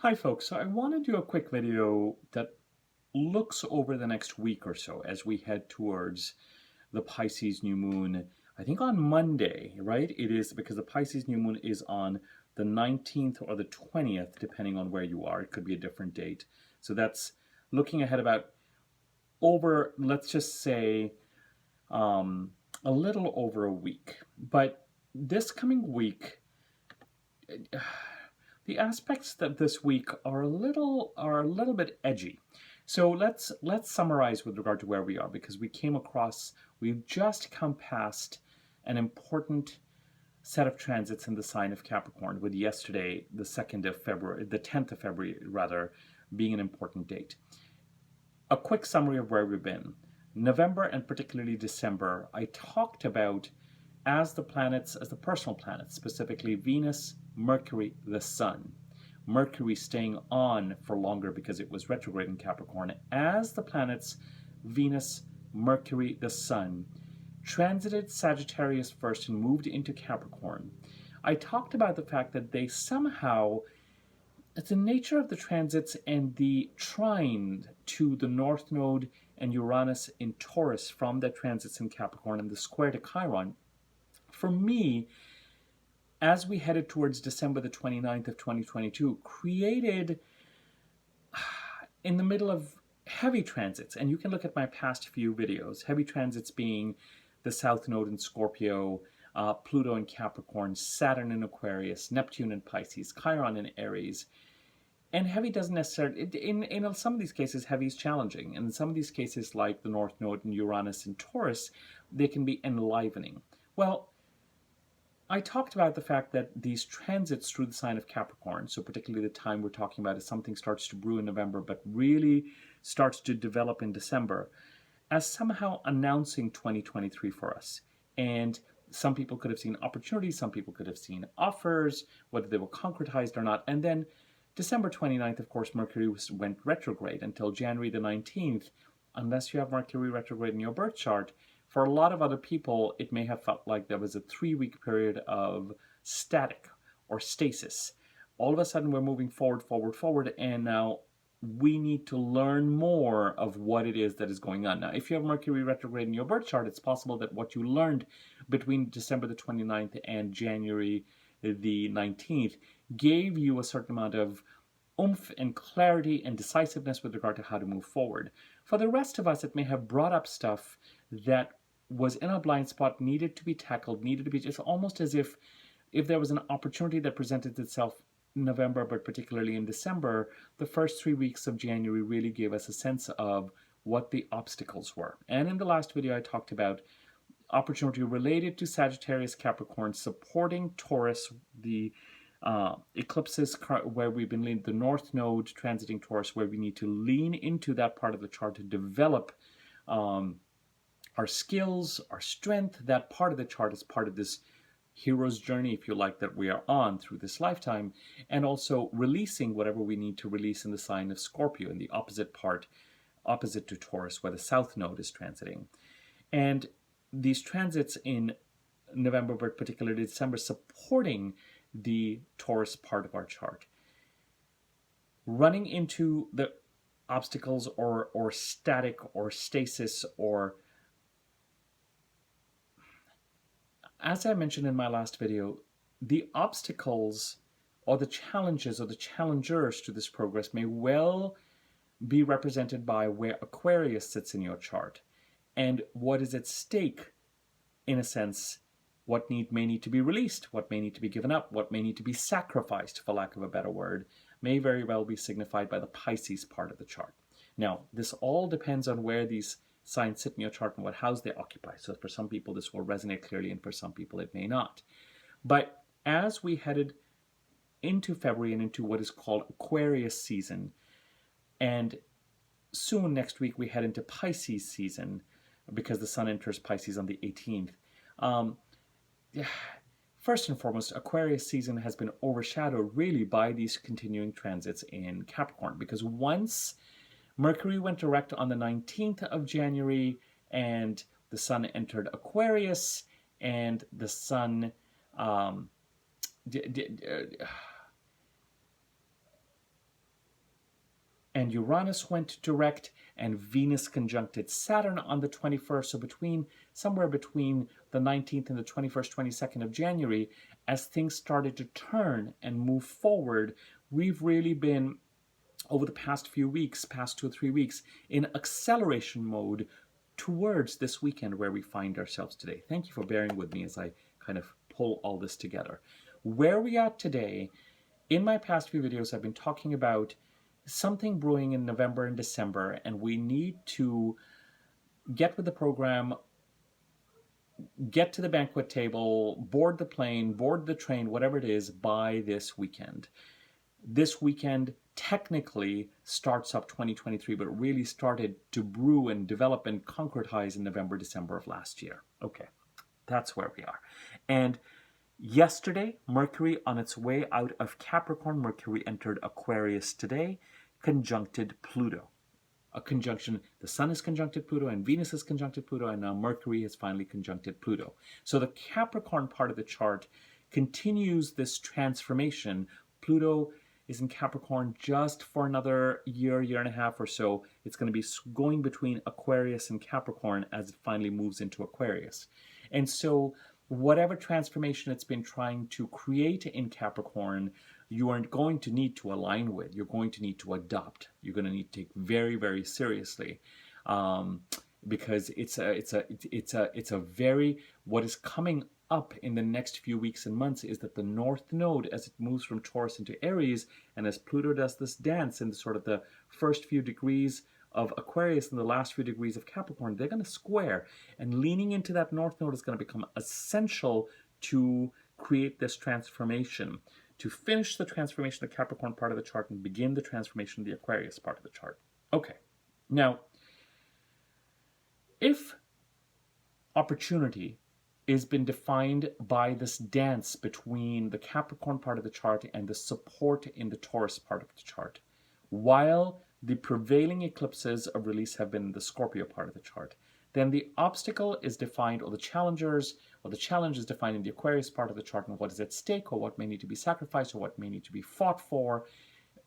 Hi folks, so I want to do a quick video that looks over the next week or so as we head towards the Pisces new moon. I think on Monday, right? It is because the Pisces new moon is on the 19th or the 20th, depending on where you are. It could be a different date. So that's looking ahead about over, let's just say, a little over a week. But this coming week, the aspects that this week are a little bit edgy. So let's summarize with regard to where we are, because we've just come past an important set of transits in the sign of Capricorn, with yesterday, the 2nd of February, the 10th of February rather, being an important date. A quick summary of where we've been. November and particularly December, I talked about as the personal planets, specifically Venus, Mercury, the Sun. Mercury staying on for longer because it was retrograde in Capricorn, as the planets Venus, Mercury, the Sun transited Sagittarius first and moved into Capricorn. I talked about the fact that they somehow, it's the nature of the transits and the trine to the North Node and Uranus in Taurus from the transits in Capricorn and the square to Chiron. For me, as we headed towards December the 29th of 2022, created in the middle of heavy transits, and you can look at my past few videos, heavy transits being the South Node in Scorpio, Pluto in Capricorn, Saturn in Aquarius, Neptune in Pisces, Chiron in Aries. And heavy doesn't necessarily, in some of these cases, heavy is challenging. And in some of these cases, like the North Node and Uranus in Taurus, they can be enlivening. Well, I talked about the fact that these transits through the sign of Capricorn, so particularly the time we're talking about is something starts to brew in November, but really starts to develop in December, as somehow announcing 2023 for us. And some people could have seen opportunities, some people could have seen offers, whether they were concretized or not. And then December 29th, of course, Mercury went retrograde until January the 19th, unless you have Mercury retrograde in your birth chart. For a lot of other people, it may have felt like there was a 3-week period of static or stasis. All of a sudden, we're moving forward, and now we need to learn more of what it is that is going on. Now, if you have Mercury retrograde in your birth chart, it's possible that what you learned between December the 29th and January the 19th gave you a certain amount of oomph and clarity and decisiveness with regard to how to move forward. For the rest of us, it may have brought up stuff that was in a blind spot, needed to be tackled, needed to be, just almost as if there was an opportunity that presented itself in November, but particularly in December, the first 3 weeks of January really gave us a sense of what the obstacles were. And in the last video, I talked about opportunity related to Sagittarius Capricorn supporting Taurus, the eclipses where we've been leaning, the North Node transiting Taurus, where we need to lean into that part of the chart to develop our skills, our strength. That part of the chart is part of this hero's journey, if you like, that we are on through this lifetime, and also releasing whatever we need to release in the sign of Scorpio, in the opposite part, opposite to Taurus, where the South Node is transiting. And these transits in November, but particularly December, supporting the Taurus part of our chart. Running into the obstacles or static or stasis, or, as I mentioned in my last video, the obstacles or the challenges or the challengers to this progress may well be represented by where Aquarius sits in your chart and what is at stake, in a sense, what may need to be released, what may need to be given up, what may need to be sacrificed, for lack of a better word, may very well be signified by the Pisces part of the chart. Now, this all depends on where these signs sit in your chart and what house they occupy. So for some people, this will resonate clearly, and for some people, it may not. But as we headed into February and into what is called Aquarius season, and soon next week we head into Pisces season, because the sun enters Pisces on the 18th. First and foremost, Aquarius season has been overshadowed really by these continuing transits in Capricorn, because once Mercury went direct on the 19th of January and the sun entered Aquarius, and the sun and Uranus went direct, and Venus conjuncted Saturn on the 21st. So somewhere between the 19th and the 21st, 22nd of January, as things started to turn and move forward, we've really been, over the past few weeks, past 2 or 3 weeks, in acceleration mode towards this weekend where we find ourselves today. Thank you for bearing with me as I kind of pull all this together. Where we are today, in my past few videos, I've been talking about something brewing in November and December, and we need to get with the program, get to the banquet table, board the plane, board the train, whatever it is, by this weekend. This weekend technically starts up 2023, but really started to brew and develop and concretize in November, December of last year. Okay, that's where we are. And yesterday, Mercury, on its way out of Capricorn, Mercury entered Aquarius today, conjuncted Pluto. A conjunction, the Sun is conjuncted Pluto and Venus is conjuncted Pluto, and now Mercury has finally conjuncted Pluto. So the Capricorn part of the chart continues this transformation. Pluto is in Capricorn just for another year and a half or so. It's going to be going between Aquarius and Capricorn as it finally moves into Aquarius. And so whatever transformation it's been trying to create in Capricorn, you are going to need to align with. You're going to need to adopt. You're going to need to take very, very seriously, because it's a very, what is coming up in the next few weeks and months is that the North Node, as it moves from Taurus into Aries, and as Pluto does this dance in sort of the first few degrees of Aquarius and the last few degrees of Capricorn, they're going to square, and leaning into that North Node is going to become essential to create this transformation, to finish the transformation of the Capricorn part of the chart and begin the transformation of the Aquarius part of the chart. Okay, now, if opportunity has been defined by this dance between the Capricorn part of the chart and the support in the Taurus part of the chart, while the prevailing eclipses of release have been in the Scorpio part of the chart, then the obstacle is defined, or the challenge is defined in the Aquarius part of the chart, and what is at stake, or what may need to be sacrificed, or what may need to be fought for.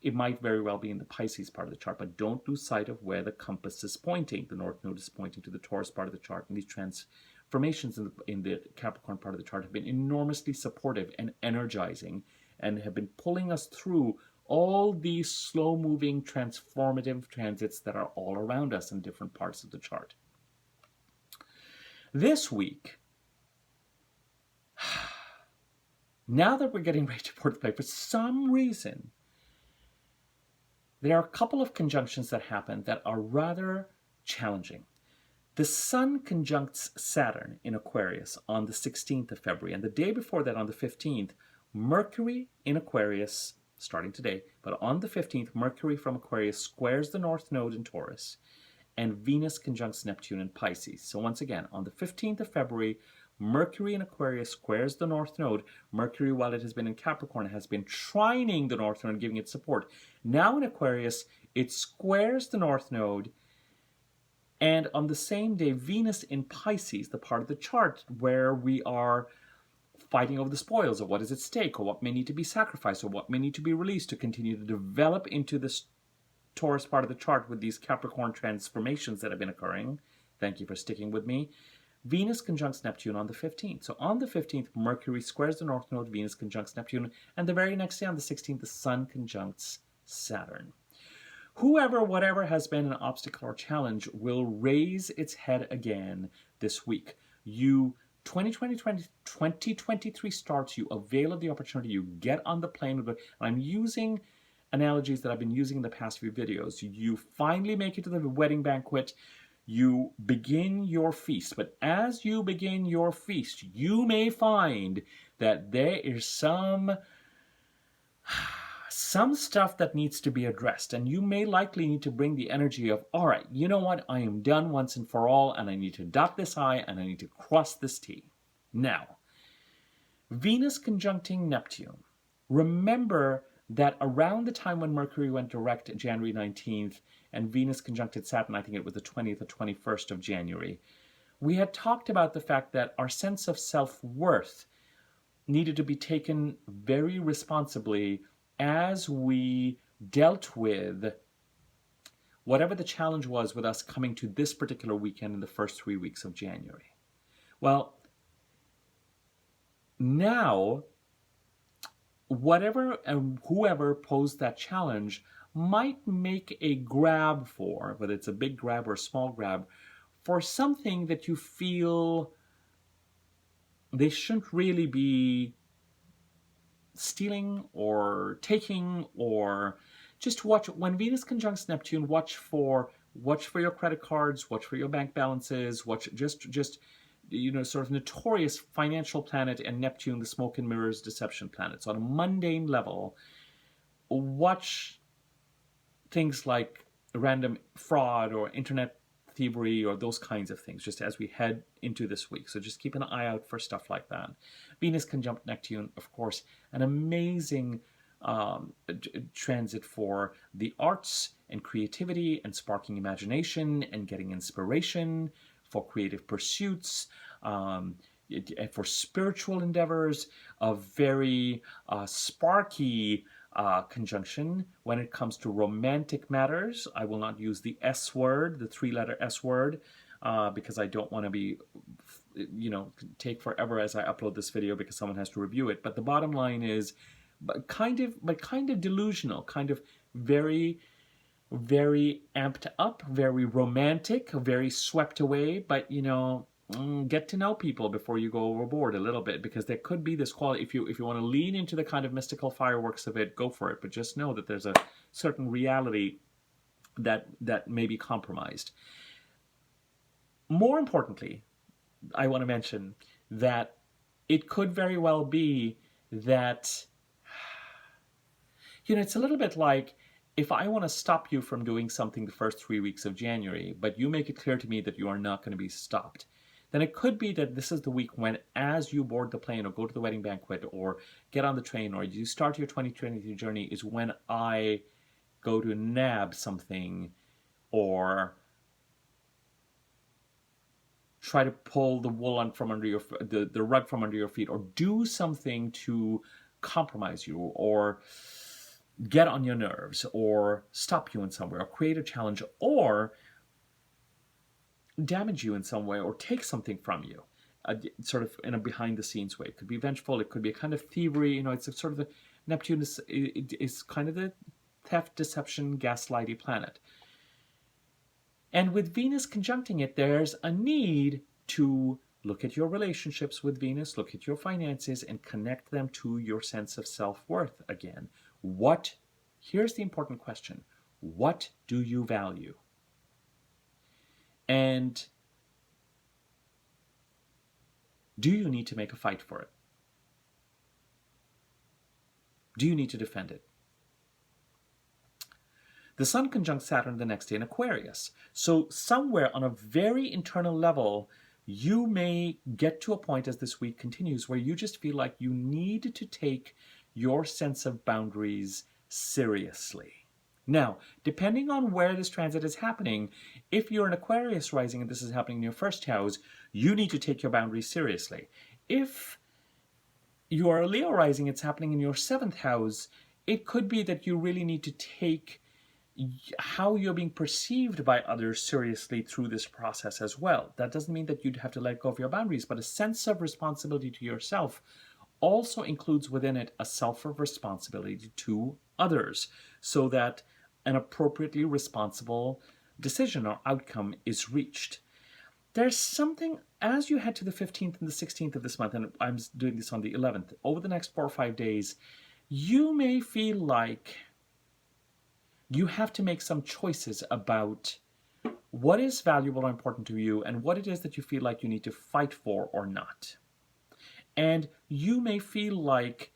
It might very well be in the Pisces part of the chart, but don't lose sight of where the compass is pointing. The North Node is pointing to the Taurus part of the chart, and these transformations in the Capricorn part of the chart have been enormously supportive and energizing, and have been pulling us through all these slow-moving, transformative transits that are all around us in different parts of the chart. This week, now that we're getting ready to board the plane, for some reason, there are a couple of conjunctions that happen that are rather challenging. The Sun conjuncts Saturn in Aquarius on the 16th of February, and the day before that, on the 15th, Mercury in Aquarius, starting today, but on the 15th, Mercury from Aquarius squares the North Node in Taurus, and Venus conjuncts Neptune in Pisces. So once again, on the 15th of February, Mercury in Aquarius squares the North Node. Mercury, while it has been in Capricorn, has been trining the North Node, giving it support. Now in Aquarius, it squares the North Node, and on the same day, Venus in Pisces, the part of the chart where we are fighting over the spoils, or what is at stake, or what may need to be sacrificed, or what may need to be released to continue to develop into this Taurus part of the chart with these Capricorn transformations that have been occurring. Thank you for sticking with me. Venus conjuncts Neptune on the 15th. So on the 15th, Mercury squares the North Node, Venus conjuncts Neptune, and the very next day, on the 16th, the Sun conjuncts Saturn. Whoever, whatever has been an obstacle or challenge will raise its head again this week. 2023 starts, you avail of the opportunity, you get on the plane with it. I'm using analogies that I've been using in the past few videos. You finally make it to the wedding banquet, you begin your feast, but as you begin your feast, you may find that there is some stuff that needs to be addressed, and you may likely need to bring the energy of, all right, you know what, I am done once and for all, and I need to dot this I, and I need to cross this T. Now, Venus conjuncting Neptune. Remember that around the time when Mercury went direct, January 19th, and Venus conjuncted Saturn, I think it was the 20th or 21st of January, we had talked about the fact that our sense of self-worth needed to be taken very responsibly as we dealt with whatever the challenge was with us coming to this particular weekend in the first 3 weeks of January. Well, now, whatever and whoever posed that challenge might make a grab for, whether it's a big grab or a small grab, for something that you feel they shouldn't really be stealing or taking, or just watch. When Venus conjuncts Neptune, watch for your credit cards, watch for your bank balances, watch just sort of notorious financial planet, and Neptune, the smoke and mirrors deception planet. So on a mundane level, watch things like random fraud or internet thievery or those kinds of things, just as we head into this week. So just keep an eye out for stuff like that. Venus conjunct Neptune, of course, an amazing transit for the arts and creativity and sparking imagination and getting inspiration for creative pursuits, for spiritual endeavors, a very sparky conjunction when it comes to romantic matters. I will not use the S word, the 3-letter S word, because I don't want to be, take forever as I upload this video because someone has to review it. But the bottom line is, kind of delusional, kind of very, very amped up, very romantic, very swept away, but get to know people before you go overboard a little bit, because there could be this quality. If you want to lean into the kind of mystical fireworks of it, go for it. But just know that there's a certain reality that may be compromised. More importantly, I want to mention that it could very well be that, it's a little bit like, if I want to stop you from doing something the first 3 weeks of January, but you make it clear to me that you are not going to be stopped, then it could be that this is the week when, as you board the plane or go to the wedding banquet or get on the train or you start your 2023 journey, is when I go to nab something or try to pull the wool from under your, the rug from under your feet, or do something to compromise you or get on your nerves or stop you in some way or create a challenge or damage you in some way or take something from you, sort of in a behind-the-scenes way. It could be vengeful. It could be a kind of thievery. It's a sort of Neptune is kind of the theft, deception, gaslighty planet. And with Venus conjuncting it, there's a need to look at your relationships with Venus, look at your finances, and connect them to your sense of self-worth again. Here's the important question. What do you value? And do you need to make a fight for it? Do you need to defend it? The Sun conjunct Saturn the next day in Aquarius. So somewhere on a very internal level, you may get to a point as this week continues where you just feel like you need to take your sense of boundaries seriously. Now, depending on where this transit is happening, if you're an Aquarius rising and this is happening in your first house, you need to take your boundaries seriously. If you're a Leo rising, it's happening in your 7th house, it could be that you really need to take how you're being perceived by others seriously through this process as well. That doesn't mean that you'd have to let go of your boundaries, but a sense of responsibility to yourself also includes within it a self of responsibility to others, so that an appropriately responsible decision or outcome is reached. There's something, as you head to the 15th and the 16th of this month, and I'm doing this on the 11th, over the next 4 or 5 days, you may feel like you have to make some choices about what is valuable or important to you and what it is that you feel like you need to fight for or not. And you may feel like,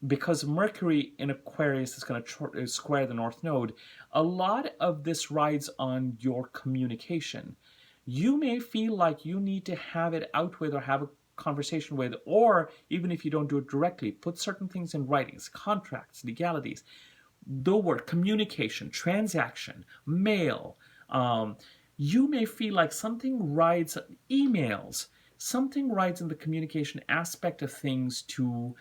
because Mercury in Aquarius is going to square the North Node, a lot of this rides on your communication. You may feel like you need to have it out with or have a conversation with, or even if you don't do it directly, put certain things in writings, contracts, legalities. The word communication, transaction, mail. You may feel like something rides, emails, something rides in the communication aspect of things to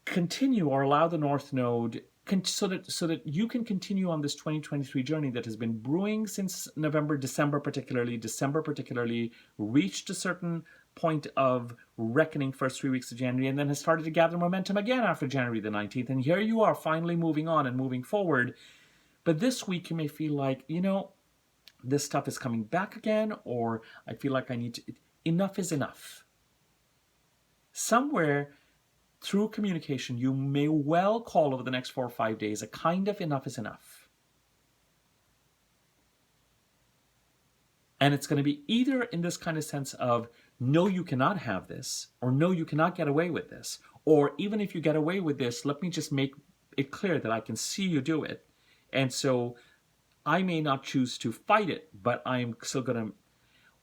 continue or allow the North Node so that you can continue on this 2023 journey that has been brewing since December particularly, reached a certain point of reckoning first 3 weeks of January, and then has started to gather momentum again after January the 19th. And here you are finally moving on and moving forward. But this week you may feel like, this stuff is coming back again, or I feel like I need to, enough is enough. Somewhere through communication, you may well call over the next 4 or 5 days a kind of enough is enough. And it's going to be either in this kind of sense of, no, you cannot have this, or no, you cannot get away with this, or even if you get away with this, let me just make it clear that I can see you do it. And so I may not choose to fight it, but I'm still going to,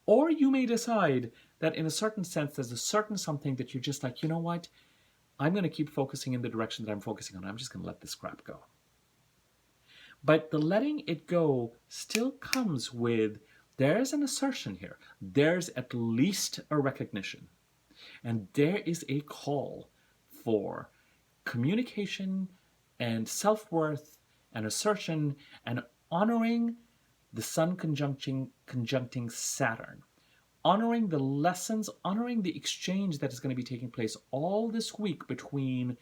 or you may decide that in a certain sense, there's a certain something that you're just like, you know what? I'm going to keep focusing in the direction that I'm focusing on. I'm just going to let this crap go. But the letting it go still comes with, there's an assertion here. There's at least a recognition. And there is a call for communication and self-worth and assertion and honoring the Sun conjuncting Saturn. Honoring the lessons, honoring the exchange that is going to be taking place all this week between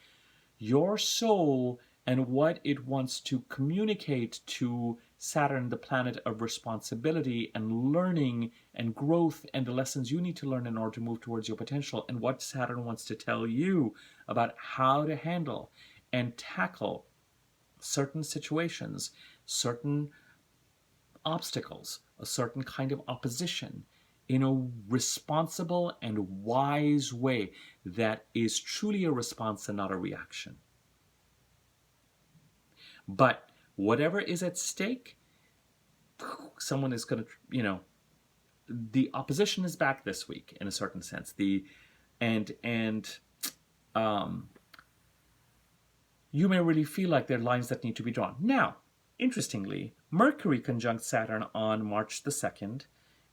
your soul and what it wants to communicate to Saturn, the planet of responsibility and learning and growth, and the lessons you need to learn in order to move towards your potential, and what Saturn wants to tell you about how to handle and tackle certain situations, certain obstacles, a certain kind of opposition in a responsible and wise way that is truly a response and not a reaction. But whatever is at stake, someone is going to, the opposition is back this week in a certain sense. You may really feel like there are lines that need to be drawn. Now, interestingly, Mercury conjunct Saturn on March the 2nd,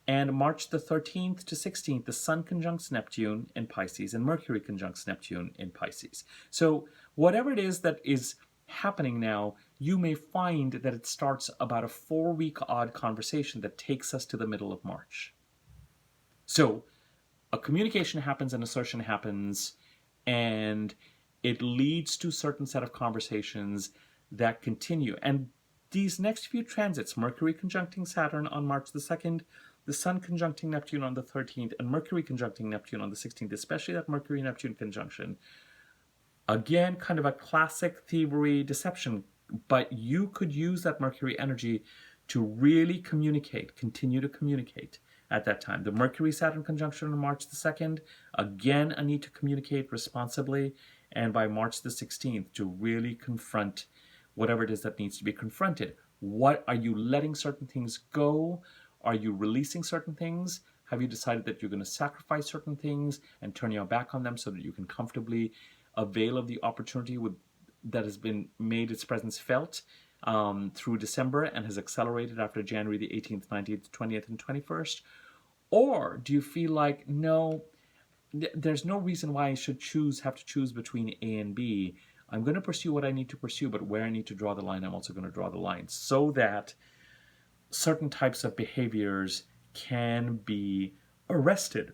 and March the 13th to 16th, the Sun conjuncts Neptune in Pisces, and Mercury conjuncts Neptune in Pisces. So whatever it is that is happening now, you may find that it starts about a 4-week odd conversation that takes us to the middle of March. So a communication happens, an assertion happens, and it leads to a certain set of conversations that continue. And these next few transits, Mercury conjuncting Saturn on March the 2nd, the Sun conjuncting Neptune on the 13th, and Mercury conjuncting Neptune on the 16th, especially that Mercury-Neptune conjunction. Again, kind of a classic thievery deception, but you could use that Mercury energy to really communicate, continue to communicate at that time. The Mercury-Saturn conjunction on March the 2nd, again, a need to communicate responsibly, and by March the 16th, to really confront whatever it is that needs to be confronted. What are you letting certain things go? Are you releasing certain things? Have you decided that you're going to sacrifice certain things and turn your back on them so that you can comfortably avail of the opportunity that has been made its presence felt through December and has accelerated after January the 18th, 19th, 20th, and 21st? Or do you feel like, no, there's no reason why I should have to choose between A and B. I'm going to pursue what I need to pursue, but where I need to draw the line, I'm also going to draw the line so that certain types of behaviors can be arrested,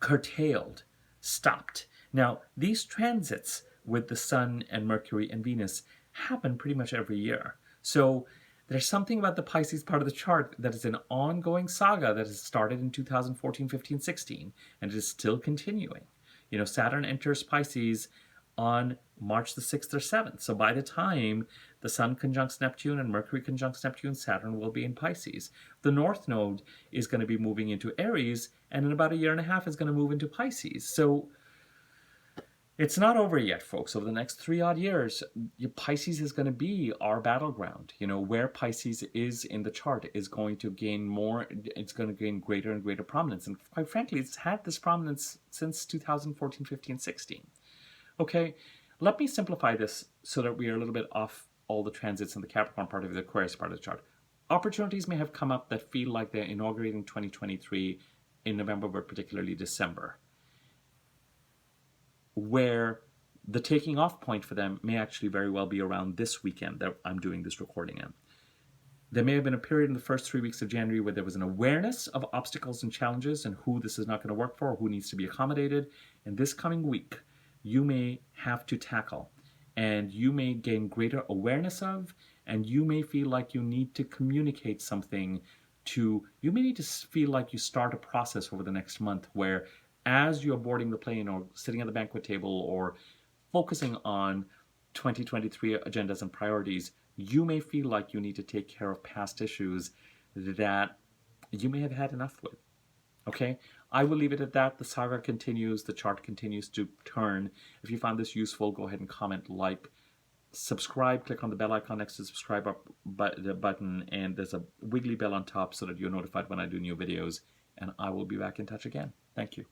curtailed, stopped. Now, these transits with the Sun and Mercury and Venus happen pretty much every year. So there's something about the Pisces part of the chart that is an ongoing saga that has started in 2014, 15, 16, and it is still continuing. Saturn enters Pisces on March the 6th or 7th. So by the time the Sun conjuncts Neptune and Mercury conjuncts Neptune, Saturn will be in Pisces. The North Node is going to be moving into Aries, and in about a year and a half is going to move into Pisces. So it's not over yet, folks. Over the next 3 odd years, Pisces is going to be our battleground. Where Pisces is in the chart is going to gain more, it's going to gain greater and greater prominence. And quite frankly, it's had this prominence since 2014, 15, 16. Okay, let me simplify this so that we are a little bit off all the transits in the Capricorn part of the Aquarius part of the chart. Opportunities may have come up that feel like they're inaugurating 2023 in November, but particularly December, where The taking off point for them may actually very well be around this weekend that I'm doing this recording in. There may have been a period in the first 3 weeks of January where there was an awareness of obstacles and challenges and who this is not going to work for, or who needs to be accommodated. And this coming week, you may have to tackle, and you may gain greater awareness of, and you may feel like you need to communicate something to, you may need to feel like you start a process over the next month where as you're boarding the plane or sitting at the banquet table or focusing on 2023 agendas and priorities, you may feel like you need to take care of past issues that you may have had enough with. Okay, I will leave it at that. The saga continues. The chart continues to turn. If you found this useful, go ahead and comment, like, subscribe. Click on the bell icon next to the subscribe button, and there's a wiggly bell on top so that you're notified when I do new videos. And I will be back in touch again. Thank you.